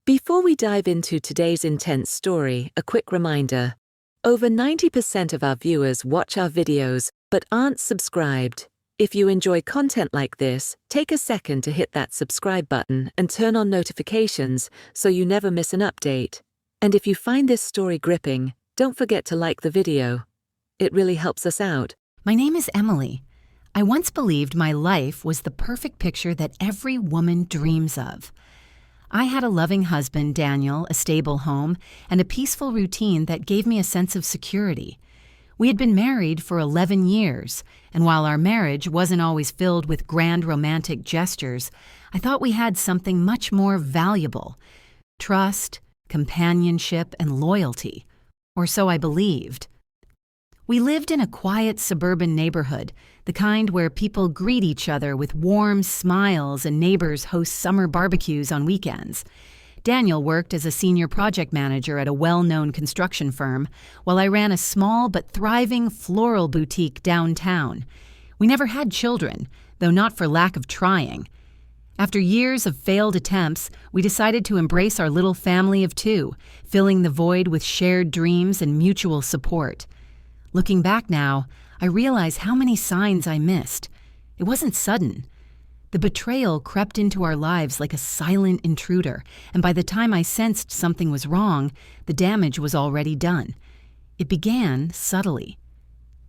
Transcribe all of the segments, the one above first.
Before we dive into today's intense story, a quick reminder. Over 90% of our viewers watch our videos but aren't subscribed. If you enjoy content like this, take a second to hit that subscribe button and turn on notifications so you never miss an update. And if you find this story gripping, don't forget to like the video. It really helps us out. My name is Emily. I once believed my life was the perfect picture that every woman dreams of. I had a loving husband, Daniel, a stable home, and a peaceful routine that gave me a sense of security. We had been married for 11 years, and while our marriage wasn't always filled with grand romantic gestures, I thought we had something much more valuable: trust, companionship, and loyalty. Or so I believed. We lived in a quiet suburban neighborhood, the kind where people greet each other with warm smiles and neighbors host summer barbecues on weekends. Daniel worked as a senior project manager at a well-known construction firm, while I ran a small but thriving floral boutique downtown. We never had children, though not for lack of trying. After years of failed attempts, we decided to embrace our little family of two, filling the void with shared dreams and mutual support. Looking back now, I realize how many signs I missed. It wasn't sudden. The betrayal crept into our lives like a silent intruder, and by the time I sensed something was wrong, the damage was already done. It began subtly.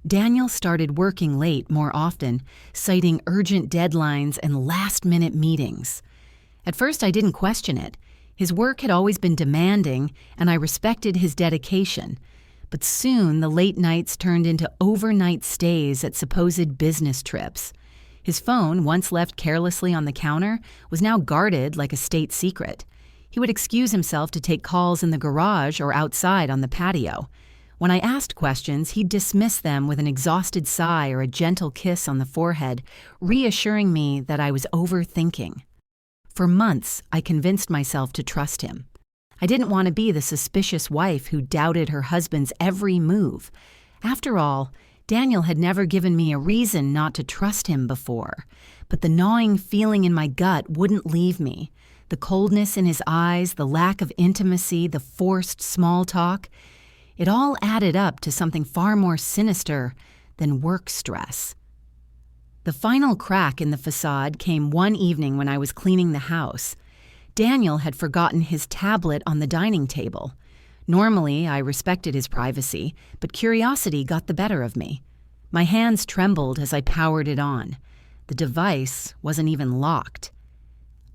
Daniel started working late more often, citing urgent deadlines and last-minute meetings. At first, I didn't question it. His work had always been demanding, and I respected his dedication. But soon the late nights turned into overnight stays at supposed business trips. His phone, once left carelessly on the counter, was now guarded like a state secret. He would excuse himself to take calls in the garage or outside on the patio. When I asked questions, he'd dismiss them with an exhausted sigh or a gentle kiss on the forehead, reassuring me that I was overthinking. For months, I convinced myself to trust him. I didn't want to be the suspicious wife who doubted her husband's every move. After all, Daniel had never given me a reason not to trust him before. But the gnawing feeling in my gut wouldn't leave me. The coldness in his eyes, the lack of intimacy, the forced small talk, it all added up to something far more sinister than work stress. The final crack in the facade came one evening when I was cleaning the house. Daniel had forgotten his tablet on the dining table. Normally, I respected his privacy, but curiosity got the better of me. My hands trembled as I powered it on. The device wasn't even locked.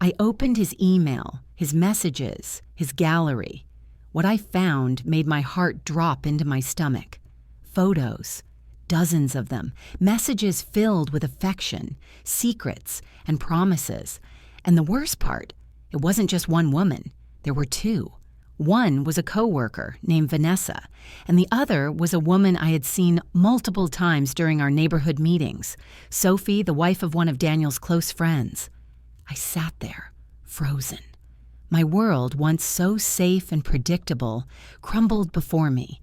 I opened his email, his messages, his gallery. What I found made my heart drop into my stomach. Photos, dozens of them, messages filled with affection, secrets, and promises. And the worst part, it wasn't just one woman. There were two. One was a coworker named Vanessa, and the other was a woman I had seen multiple times during our neighborhood meetings, Sophie, the wife of one of Daniel's close friends. I sat there, frozen. My world, once so safe and predictable, crumbled before me.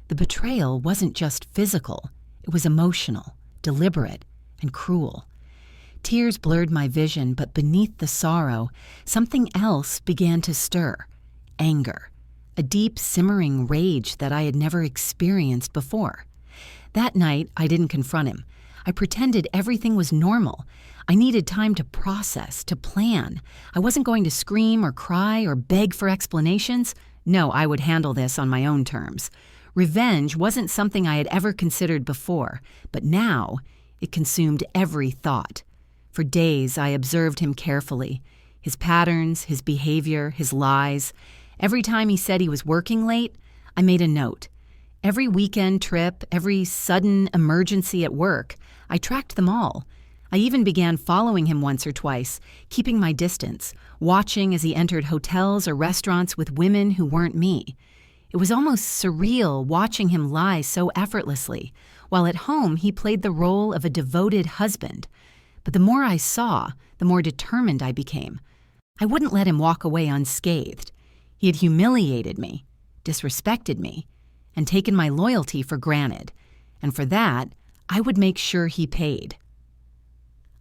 The betrayal wasn't just physical. It was emotional, deliberate, and cruel. Tears blurred my vision, but beneath the sorrow, something else began to stir. Anger. A deep, simmering rage that I had never experienced before. That night, I didn't confront him. I pretended everything was normal. I needed time to process, to plan. I wasn't going to scream or cry or beg for explanations. No, I would handle this on my own terms. Revenge wasn't something I had ever considered before, but now it consumed every thought. For days, I observed him carefully. His patterns, his behavior, his lies. Every time he said he was working late, I made a note. Every weekend trip, every sudden emergency at work, I tracked them all. I even began following him once or twice, keeping my distance, watching as he entered hotels or restaurants with women who weren't me. It was almost surreal watching him lie so effortlessly, while at home he played the role of a devoted husband. But the more I saw, the more determined I became. I wouldn't let him walk away unscathed. He had humiliated me, disrespected me, and taken my loyalty for granted. And for that, I would make sure he paid.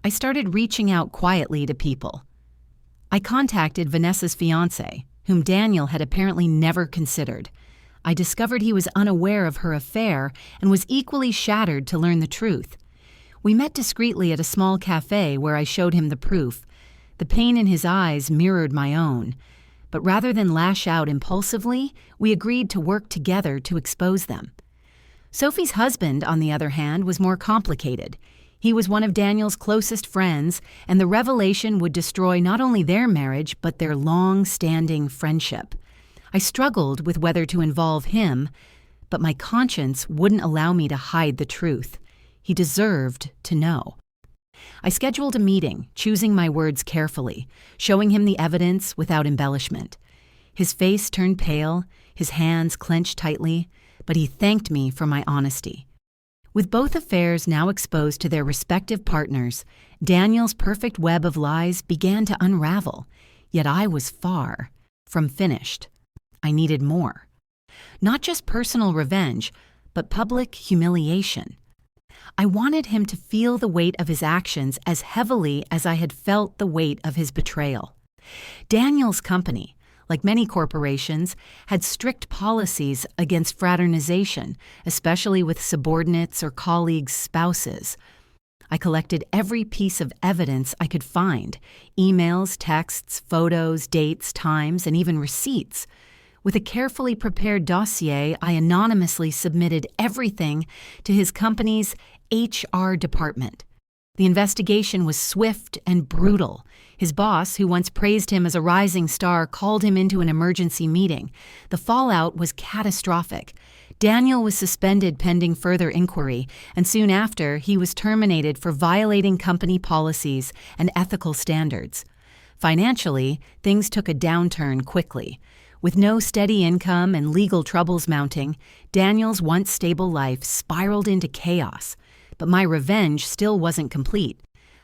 I started reaching out quietly to people. I contacted Vanessa's fiancé, whom Daniel had apparently never considered. I discovered he was unaware of her affair and was equally shattered to learn the truth. We met discreetly at a small cafe where I showed him the proof. The pain in his eyes mirrored my own. But rather than lash out impulsively, we agreed to work together to expose them. Sophie's husband, on the other hand, was more complicated. He was one of Daniel's closest friends, and the revelation would destroy not only their marriage, but their long-standing friendship. I struggled with whether to involve him, but my conscience wouldn't allow me to hide the truth. He deserved to know. I scheduled a meeting, choosing my words carefully, showing him the evidence without embellishment. His face turned pale, his hands clenched tightly, but he thanked me for my honesty. With both affairs now exposed to their respective partners, Daniel's perfect web of lies began to unravel, yet I was far from finished. I needed more. Not just personal revenge, but public humiliation. I wanted him to feel the weight of his actions as heavily as I had felt the weight of his betrayal. Daniel's company, like many corporations, had strict policies against fraternization, especially with subordinates or colleagues' spouses. I collected every piece of evidence I could find: emails, texts, photos, dates, times, and even receipts. With a carefully prepared dossier, I anonymously submitted everything to his company's HR department. The investigation was swift and brutal. His boss, who once praised him as a rising star, called him into an emergency meeting. The fallout was catastrophic. Daniel was suspended pending further inquiry, and soon after, he was terminated for violating company policies and ethical standards. Financially, things took a downturn quickly. With no steady income and legal troubles mounting, Daniel's once stable life spiraled into chaos. But my revenge still wasn't complete.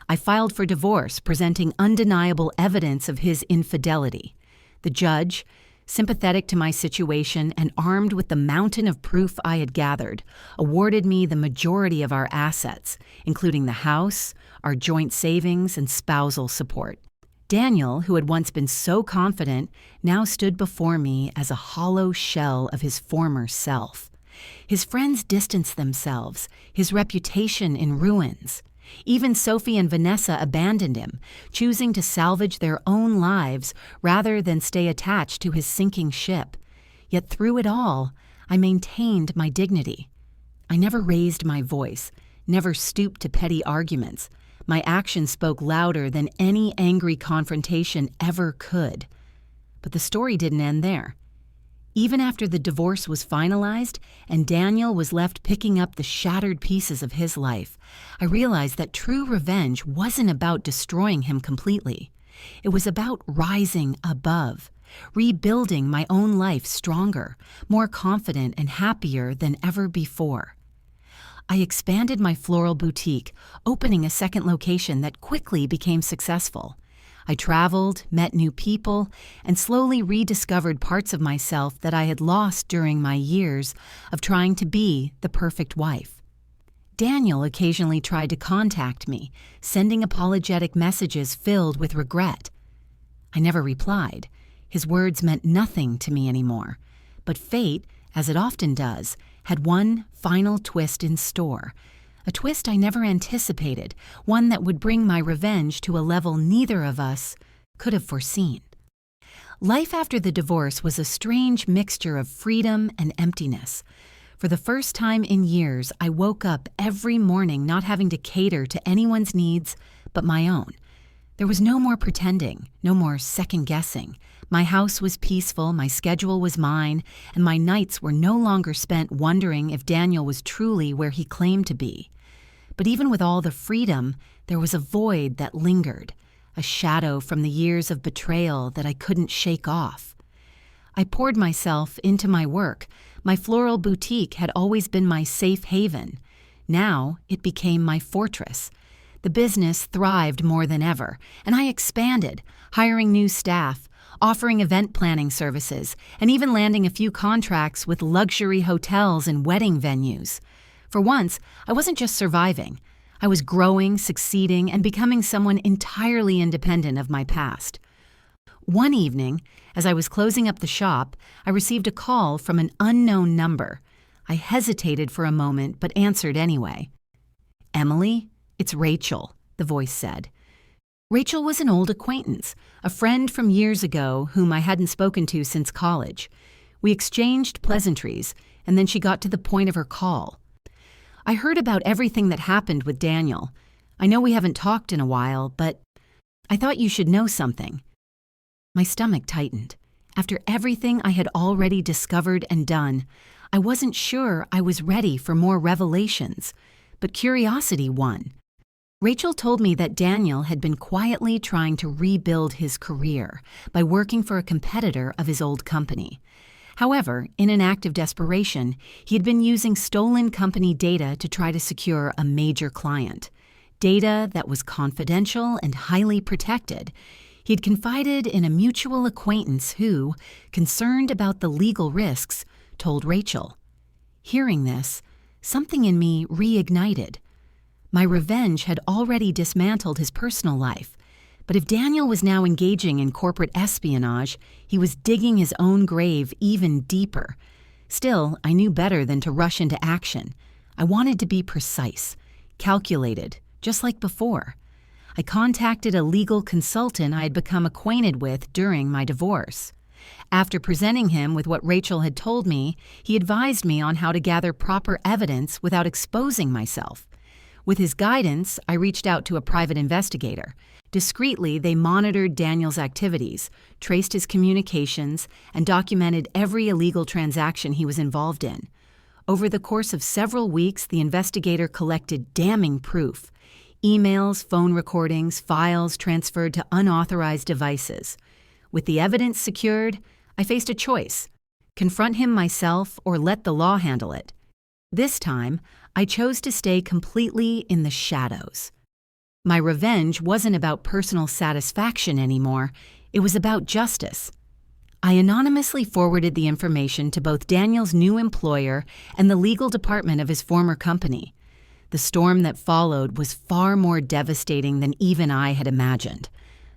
I filed for divorce, presenting undeniable evidence of his infidelity. The judge, sympathetic to my situation and armed with the mountain of proof I had gathered, awarded me the majority of our assets, including the house, our joint savings, and spousal support. Daniel, who had once been so confident, now stood before me as a hollow shell of his former self. His friends distanced themselves, his reputation in ruins. Even Sophie and Vanessa abandoned him, choosing to salvage their own lives rather than stay attached to his sinking ship. Yet through it all, I maintained my dignity. I never raised my voice, never stooped to petty arguments. My actions spoke louder than any angry confrontation ever could. But the story didn't end there. Even after the divorce was finalized and Daniel was left picking up the shattered pieces of his life, I realized that true revenge wasn't about destroying him completely. It was about rising above, rebuilding my own life stronger, more confident and happier than ever before. I expanded my floral boutique, opening a second location that quickly became successful. I traveled, met new people, and slowly rediscovered parts of myself that I had lost during my years of trying to be the perfect wife. Daniel occasionally tried to contact me, sending apologetic messages filled with regret. I never replied. His words meant nothing to me anymore. But fate, as it often does, had one final twist in store. A twist I never anticipated, one that would bring my revenge to a level neither of us could have foreseen. Life after the divorce was a strange mixture of freedom and emptiness. For the first time in years, I woke up every morning not having to cater to anyone's needs but my own. There was no more pretending, no more second-guessing. My house was peaceful, my schedule was mine, and my nights were no longer spent wondering if Daniel was truly where he claimed to be. But even with all the freedom, there was a void that lingered, a shadow from the years of betrayal that I couldn't shake off. I poured myself into my work. My floral boutique had always been my safe haven. Now it became my fortress. The business thrived more than ever, and I expanded, hiring new staff, offering event planning services, and even landing a few contracts with luxury hotels and wedding venues. For once, I wasn't just surviving. I was growing, succeeding, and becoming someone entirely independent of my past. One evening, as I was closing up the shop, I received a call from an unknown number. I hesitated for a moment, but answered anyway. "Emily, it's Rachel," the voice said. Rachel was an old acquaintance, a friend from years ago whom I hadn't spoken to since college. We exchanged pleasantries, and then she got to the point of her call. "I heard about everything that happened with Daniel. I know we haven't talked in a while, but I thought you should know something." My stomach tightened. After everything I had already discovered and done, I wasn't sure I was ready for more revelations, but curiosity won. Rachel told me that Daniel had been quietly trying to rebuild his career by working for a competitor of his old company. However, in an act of desperation, he had been using stolen company data to try to secure a major client. Data that was confidential and highly protected. He'd confided in a mutual acquaintance who, concerned about the legal risks, told Rachel. Hearing this, something in me reignited. My revenge had already dismantled his personal life, but if Daniel was now engaging in corporate espionage, he was digging his own grave even deeper. Still, I knew better than to rush into action. I wanted to be precise, calculated, just like before. I contacted a legal consultant I had become acquainted with during my divorce. After presenting him with what Rachel had told me, he advised me on how to gather proper evidence without exposing myself. With his guidance, I reached out to a private investigator. Discreetly, they monitored Daniel's activities, traced his communications, and documented every illegal transaction he was involved in. Over the course of several weeks, the investigator collected damning proof. Emails, phone recordings, files transferred to unauthorized devices. With the evidence secured, I faced a choice: confront him myself or let the law handle it. This time, I chose to stay completely in the shadows. My revenge wasn't about personal satisfaction anymore. It was about justice. I anonymously forwarded the information to both Daniel's new employer and the legal department of his former company. The storm that followed was far more devastating than even I had imagined.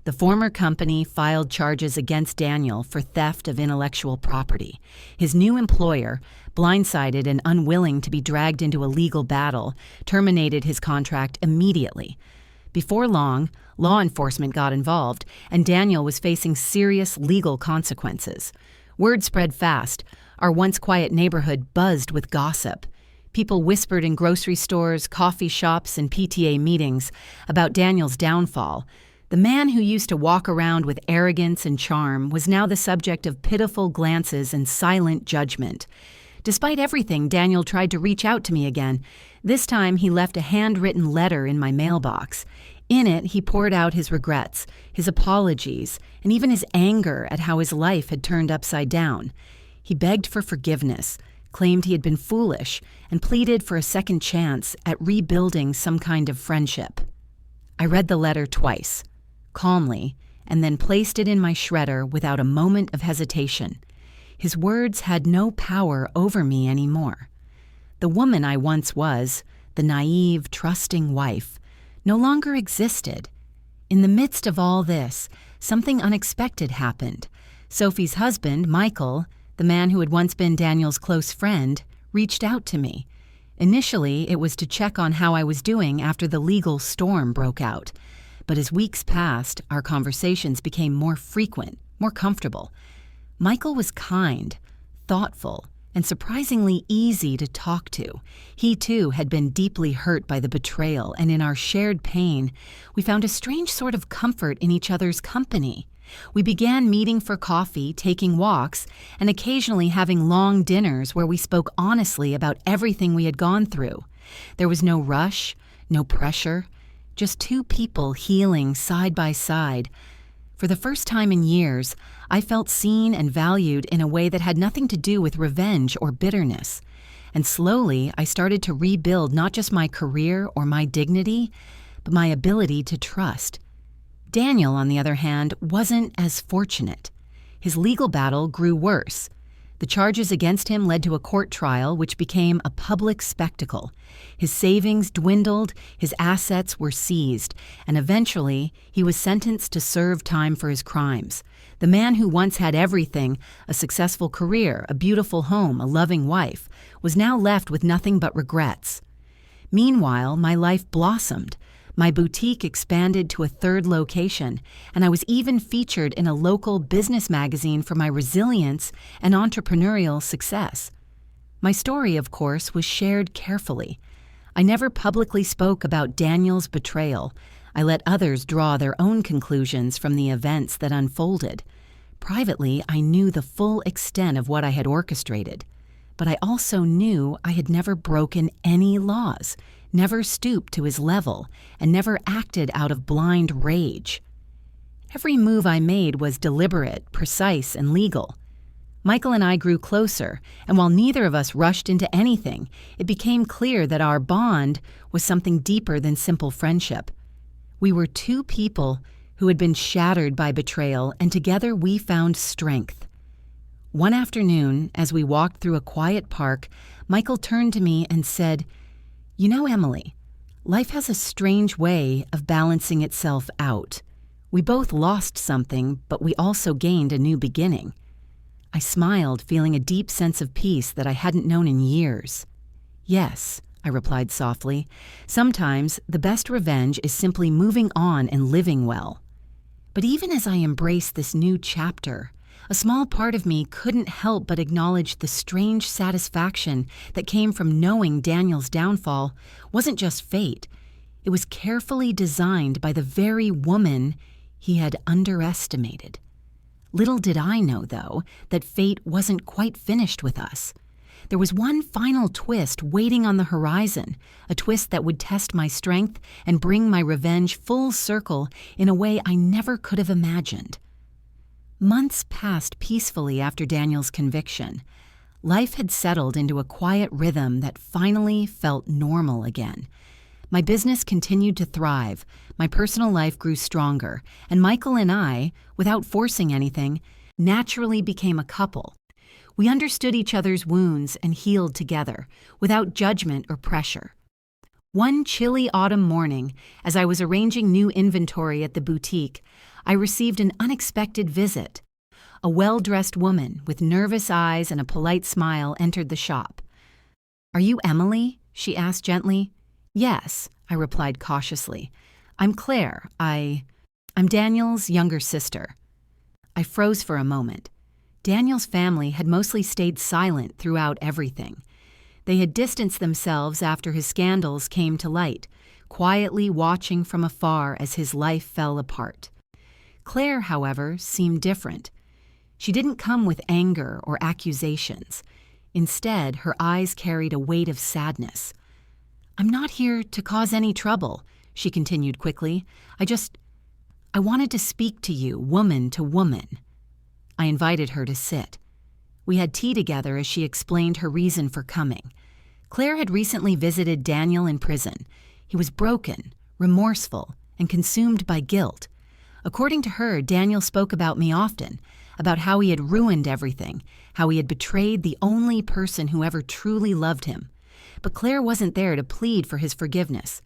The former company filed charges against Daniel for theft of intellectual property. His new employer, blindsided and unwilling to be dragged into a legal battle, terminated his contract immediately. Before long, law enforcement got involved, and Daniel was facing serious legal consequences. Word spread fast. Our once quiet neighborhood buzzed with gossip. People whispered in grocery stores, coffee shops, and PTA meetings about Daniel's downfall. The man who used to walk around with arrogance and charm was now the subject of pitiful glances and silent judgment. Despite everything, Daniel tried to reach out to me again. This time, he left a handwritten letter in my mailbox. In it, he poured out his regrets, his apologies, and even his anger at how his life had turned upside down. He begged for forgiveness, claimed he had been foolish, and pleaded for a second chance at rebuilding some kind of friendship. I read the letter twice, calmly, and then placed it in my shredder without a moment of hesitation. His words had no power over me anymore. The woman I once was, the naive, trusting wife, no longer existed. In the midst of all this, something unexpected happened. Sophie's husband, Michael, the man who had once been Daniel's close friend, reached out to me. Initially, it was to check on how I was doing after the legal storm broke out. But as weeks passed, our conversations became more frequent, more comfortable. Michael was kind, thoughtful, and surprisingly easy to talk to. He, too, had been deeply hurt by the betrayal, and in our shared pain, we found a strange sort of comfort in each other's company. We began meeting for coffee, taking walks, and occasionally having long dinners where we spoke honestly about everything we had gone through. There was no rush, no pressure, just two people healing side by side. For the first time in years, I felt seen and valued in a way that had nothing to do with revenge or bitterness. And slowly, I started to rebuild not just my career or my dignity, but my ability to trust. Daniel, on the other hand, wasn't as fortunate. His legal battle grew worse. The charges against him led to a court trial which became a public spectacle. His savings dwindled, his assets were seized, and eventually he was sentenced to serve time for his crimes. The man who once had everything, a successful career, a beautiful home, a loving wife, was now left with nothing but regrets. Meanwhile, my life blossomed. My boutique expanded to a third location, and I was even featured in a local business magazine for my resilience and entrepreneurial success. My story, of course, was shared carefully. I never publicly spoke about Daniel's betrayal. I let others draw their own conclusions from the events that unfolded. Privately, I knew the full extent of what I had orchestrated. But I also knew I had never broken any laws, never stooped to his level, and never acted out of blind rage. Every move I made was deliberate, precise, and legal. Michael and I grew closer, and while neither of us rushed into anything, it became clear that our bond was something deeper than simple friendship. We were two people who had been shattered by betrayal, and together we found strength. One afternoon, as we walked through a quiet park, Michael turned to me and said, "You know, Emily, life has a strange way of balancing itself out. We both lost something, but we also gained a new beginning." I smiled, feeling a deep sense of peace that I hadn't known in years. "Yes," I replied softly. "Sometimes the best revenge is simply moving on and living well." But even as I embraced this new chapter, a small part of me couldn't help but acknowledge the strange satisfaction that came from knowing Daniel's downfall wasn't just fate. It was carefully designed by the very woman he had underestimated. Little did I know, though, that fate wasn't quite finished with us. There was one final twist waiting on the horizon, a twist that would test my strength and bring my revenge full circle in a way I never could have imagined. Months passed peacefully after Daniel's conviction. Life had settled into a quiet rhythm that finally felt normal again. My business continued to thrive, my personal life grew stronger, and Michael and I, without forcing anything, naturally became a couple. We understood each other's wounds and healed together, without judgment or pressure. One chilly autumn morning, as I was arranging new inventory at the boutique, I received an unexpected visit. A well-dressed woman with nervous eyes and a polite smile entered the shop. "Are you Emily?" she asked gently. "Yes," I replied cautiously. "I'm Claire. I'm Daniel's younger sister." I froze for a moment. Daniel's family had mostly stayed silent throughout everything. They had distanced themselves after his scandals came to light, quietly watching from afar as his life fell apart. Claire, however, seemed different. She didn't come with anger or accusations. Instead, her eyes carried a weight of sadness. "I'm not here to cause any trouble," she continued quickly. I wanted to speak to you, woman to woman." I invited her to sit. We had tea together as she explained her reason for coming. Claire had recently visited Daniel in prison. He was broken, remorseful, and consumed by guilt. According to her, Daniel spoke about me often, about how he had ruined everything, how he had betrayed the only person who ever truly loved him. But Claire wasn't there to plead for his forgiveness.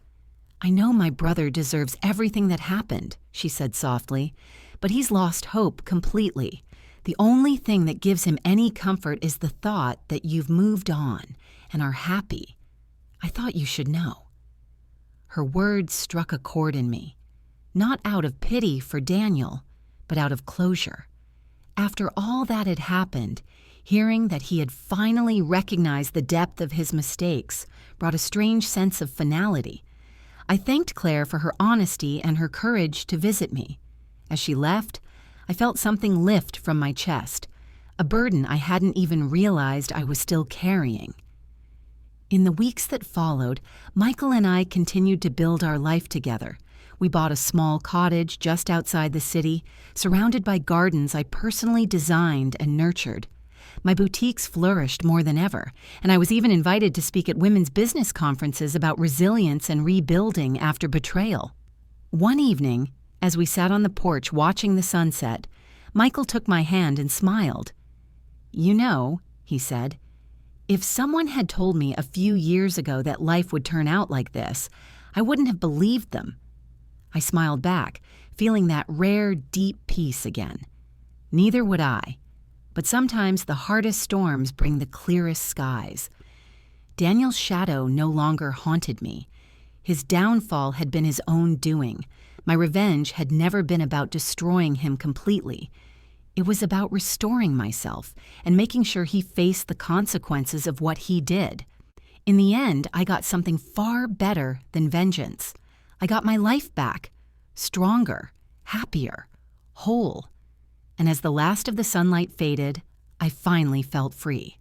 "I know my brother deserves everything that happened," she said softly, "but he's lost hope completely. The only thing that gives him any comfort is the thought that you've moved on and are happy. I thought you should know." Her words struck a chord in me, not out of pity for Daniel, but out of closure. After all that had happened, hearing that he had finally recognized the depth of his mistakes brought a strange sense of finality. I thanked Claire for her honesty and her courage to visit me. As she left, I felt something lift from my chest, a burden I hadn't even realized I was still carrying. In the weeks that followed, Michael and I continued to build our life together. We bought a small cottage just outside the city, surrounded by gardens I personally designed and nurtured. My boutiques flourished more than ever, and I was even invited to speak at women's business conferences about resilience and rebuilding after betrayal. One evening, as we sat on the porch watching the sunset, Michael took my hand and smiled. "You know," he said, "if someone had told me a few years ago that life would turn out like this, I wouldn't have believed them." I smiled back, feeling that rare, deep peace again. Neither would I. But sometimes the hardest storms bring the clearest skies. Daniel's shadow no longer haunted me. His downfall had been his own doing. My revenge had never been about destroying him completely. It was about restoring myself and making sure he faced the consequences of what he did. In the end, I got something far better than vengeance. I got my life back, stronger, happier, whole. And as the last of the sunlight faded, I finally felt free.